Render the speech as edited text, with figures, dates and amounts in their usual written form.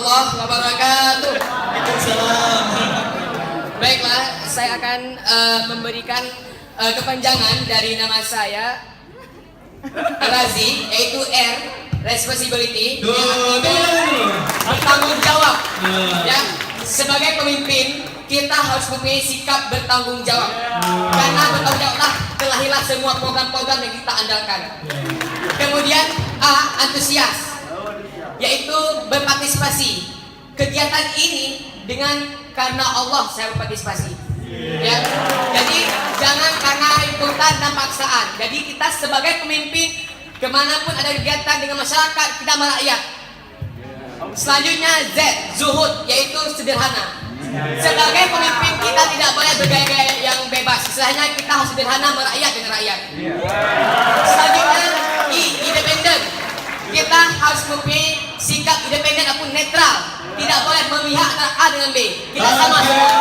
warahmatullahi wabarakatuh. Waalaikumsalam. Baiklah, saya akan memberikan kepanjangan dari nama saya Razi, yaitu R, responsibility, bertanggung jawab. Ya, sebagai pemimpin kita harus mempunyai sikap bertanggung jawab. Karena bertanggung jawablah terlahirlah semua program-program yang kita andalkan. Kemudian A, antusias, yaitu berpartisipasi. Kegiatan ini karena Allah saya berpartisipasi. Ya, jadi jangan karena ikutan dan paksaan. Jadi kita sebagai pemimpin kemanapun ada kegiatan dengan masyarakat kita merakyat. Selanjutnya Z, zuhud, yaitu sederhana. Sebagai pemimpin kita tidak boleh bergaya-gaya yang bebas. Istilahnya kita harus sederhana merakyat dengan rakyat. Selanjutnya I, independen. Kita harus mempunyai sikap independen ataupun netral. Tidak boleh memihak antara A dengan B. Kita sama semua.